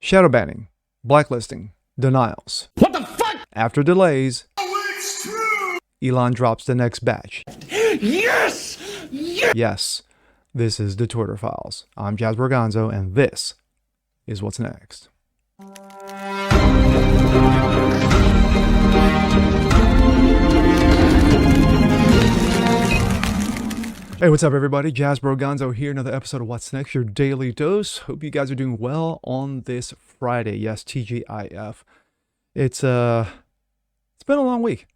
Shadow banning, blacklisting, denials. What the fuck? After delays, Oh, it's true! Elon drops the next batch. Yes! Yes! Yes, this is the Twitter Files. I'm Jasper Gonzo, and this is what's next. Hey, what's up, everybody? Jasper Gonzo here. Another episode of What's Next, your daily dose. Hope you guys are doing well on this Friday. Yes, TGIF. It's been a long week.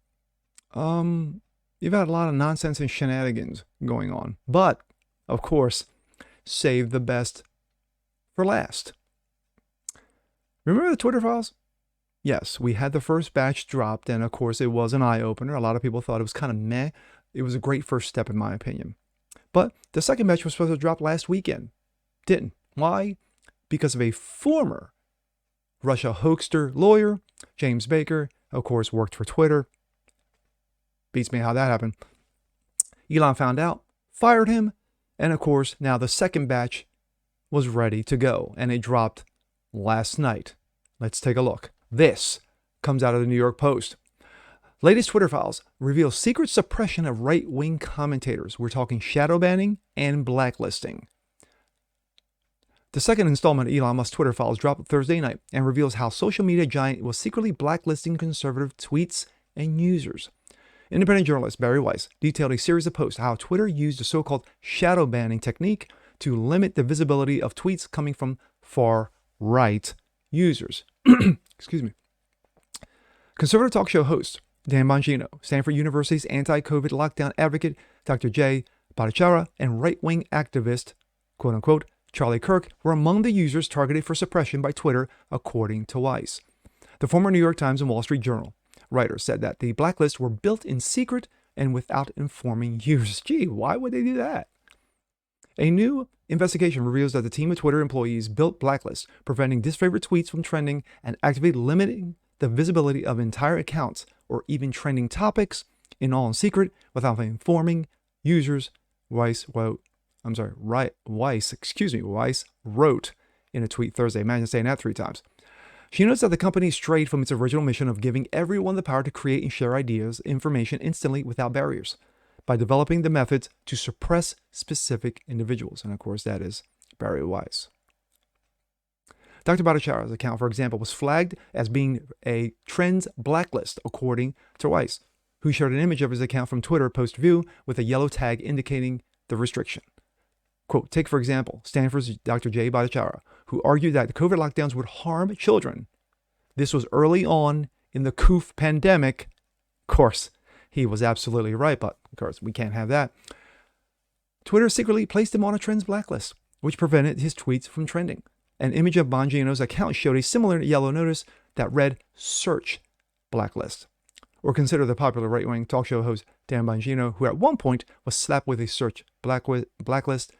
You've had a lot of nonsense and shenanigans going on, but of course, save the best for last. Remember the Twitter Files? Yes, we had the first batch dropped, and of course, it was an eye opener. A lot of people thought it was kind of meh. It was a great first step, in my opinion. But the second batch was supposed to drop last weekend. Didn't. Why? Because of a former Russia hoaxer lawyer, James Baker, of course, worked for Twitter. Beats me how that happened. Elon found out, fired him, and of course, now the second batch was ready to go, and it dropped last night. Let's take a look. This comes out of the New York Post. Latest Twitter Files reveal secret suppression of right-wing commentators. We're talking shadow banning and blacklisting. The second installment of Elon Musk's Twitter Files dropped Thursday night and reveals how social media giant was secretly blacklisting conservative tweets and users. Independent journalist Bari Weiss detailed a series of posts how Twitter used the so-called shadow banning technique to limit the visibility of tweets coming from far-right users. Excuse me. Conservative talk show host Dan Bongino, Stanford University's anti-COVID lockdown advocate Dr. Jay Bhattacharya, and right-wing activist, quote-unquote, Charlie Kirk were among the users targeted for suppression by Twitter, according to Weiss. The former New York Times and Wall Street Journal writer said that the blacklists were built in secret and without informing users. Gee, why would they do that? A new investigation reveals that the team of Twitter employees built blacklists, preventing disfavored tweets from trending and actively limiting the visibility of entire accounts or even trending topics, in all in secret, without informing users. Weiss wrote in a tweet Thursday. Imagine saying that 3 times. She notes that the company strayed from its original mission of giving everyone the power to create and share ideas, information instantly without barriers, by developing the methods to suppress specific individuals. And of course, that is Bari Weiss. Dr. Bhattacharya's account, for example, was flagged as being a trends blacklist, according to Weiss, who shared an image of his account from Twitter post view with a yellow tag indicating the restriction. Quote, take, for example, Stanford's Dr. Jay Bhattacharya, who argued that the COVID lockdowns would harm children. This was early on in the COOF pandemic. Of course, he was absolutely right, but of course, we can't have that. Twitter secretly placed him on a trends blacklist, which prevented his tweets from trending. An image of Bongino's account showed a similar yellow notice that read search blacklist. Or consider the popular right-wing talk show host Dan Bongino, who at one point was slapped with a search blacklist,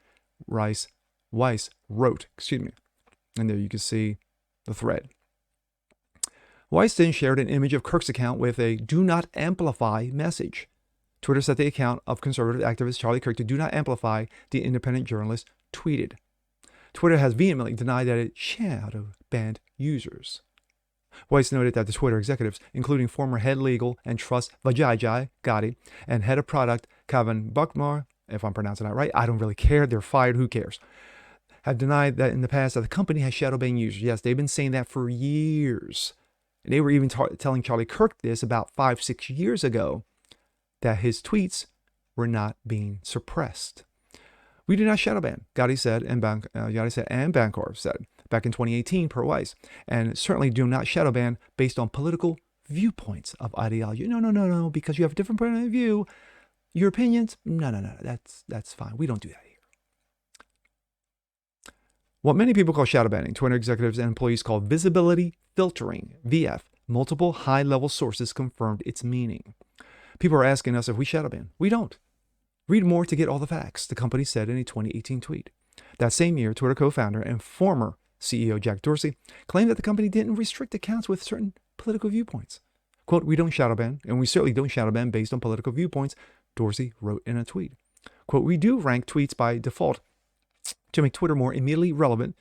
Weiss wrote. And there you can see the thread. Weiss then shared an image of Kirk's account with a do not amplify message. Twitter set the account of conservative activist Charlie Kirk to do not amplify, the independent journalist tweeted. Twitter has vehemently denied that it shadow banned users. Weiss noted that the Twitter executives, including former head legal and trust Vijay Gadde and head of product Kevin Buckmore, if I'm pronouncing that right, I don't really care, they're fired, who cares, have denied that in the past that the company has shadow banned users. Yes, they've been saying that for years. And they were even telling Charlie Kirk this about 5-6 years ago, that his tweets were not being suppressed. We do not shadow ban, Gadde said, and Bancor said back in 2018 per Weiss, and certainly do not shadow ban based on political viewpoints of ideology. No, because you have a different point of view, your opinions, no, that's fine. We don't do that here. What many people call shadow banning, Twitter executives and employees call visibility filtering, VF. Multiple high-level sources confirmed its meaning. People are asking us if we shadow ban. We don't. Read more to get all the facts, the company said in a 2018 tweet. That same year, Twitter co-founder and former CEO Jack Dorsey claimed that the company didn't restrict accounts with certain political viewpoints. Quote, we don't shadow ban, and we certainly don't shadow ban based on political viewpoints, Dorsey wrote in a tweet. Quote, we do rank tweets by default to make Twitter more immediately relevant,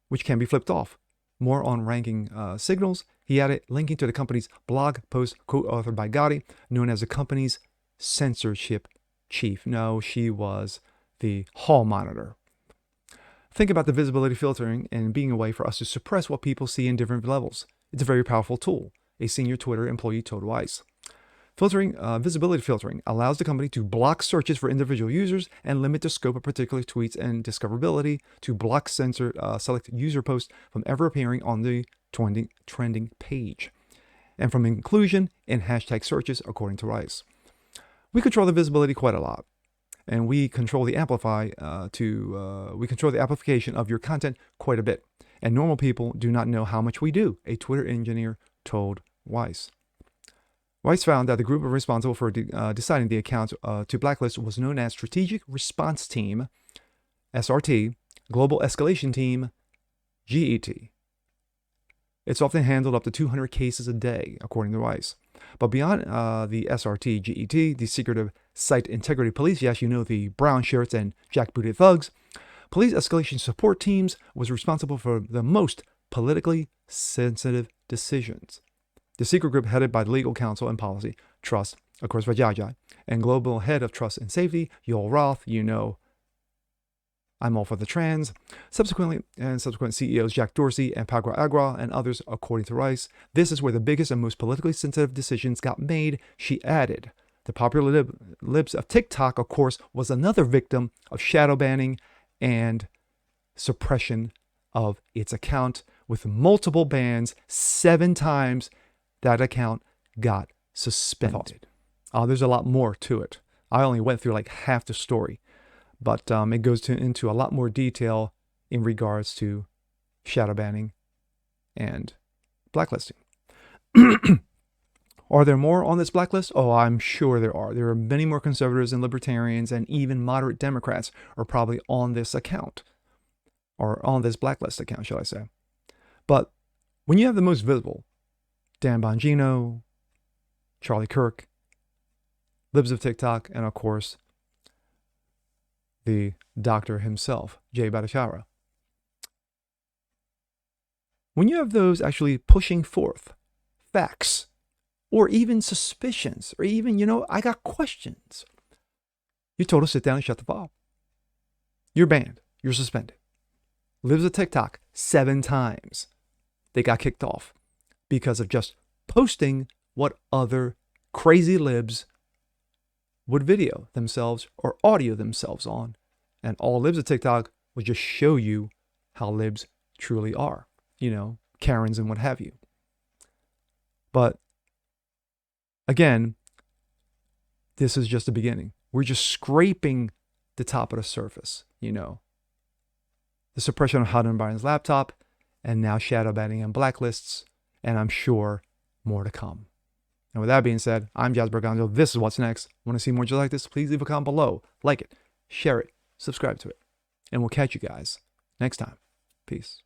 which can be flipped off. More on ranking signals. He added linking to the company's blog post co-authored by Gotti, known as the company's censorship chief. No, she was the hall monitor. Think about the visibility filtering and being a way for us to suppress what people see in different levels. It's a very powerful tool, a senior Twitter employee told Weiss. Visibility filtering allows the company to block searches for individual users and limit the scope of particular tweets and discoverability to block select user posts from ever appearing on the trending page and from inclusion in hashtag searches, according to Rice. We control the visibility quite a lot, and we control the we control the amplification of your content quite a bit. And normal people do not know how much we do, a Twitter engineer told Weiss. Weiss found that the group responsible for deciding the account to blacklist was known as Strategic Response Team, SRT, Global Escalation Team, GET. It's often handled up to 200 cases a day, according to Weiss. But beyond the SRT, GET, the secretive site integrity police, yes, you know, the brown shirts and jackbooted thugs, police escalation support teams was responsible for the most politically sensitive decisions. The secret group headed by the legal counsel and policy, trust, of course, Vajayjay, and global head of trust and safety, Yoel Roth, you know, I'm all for the trans. Subsequent CEOs Jack Dorsey and Pagra Agrawal and others, according to Rice. This is where the biggest and most politically sensitive decisions got made, she added. The popular libs of TikTok, of course, was another victim of shadow banning and suppression of its account with multiple bans. 7 times that account got suspended. There's a lot more to it. I only went through like half the story, but it goes into a lot more detail in regards to shadow banning and blacklisting. Are there more on this blacklist? Oh, I'm sure there are. There are many more conservatives and libertarians and even moderate Democrats are probably on this account, or on this blacklist account, shall I say. But when you have the most visible, Dan Bongino, Charlie Kirk, libs of TikTok, and of course, the doctor himself, Jay Bhattacharya. When you have those actually pushing forth facts, or even suspicions, or even, I got questions, you're told to sit down and shut the file. You're banned. You're suspended. Libs of TikTok, 7 times they got kicked off because of just posting what other crazy libs would video themselves or audio themselves on. And all libs of TikTok would just show you how libs truly are, Karens and what have you. But again, this is just the beginning. We're just scraping the top of the surface, The suppression of Hunter Biden's laptop, and now shadow banning and blacklists, and I'm sure more to come. And with that being said, I'm Jasper Gonzo. This is What's Next. Want to see more just like this? Please leave a comment below. Like it, share it, subscribe to it. And we'll catch you guys next time. Peace.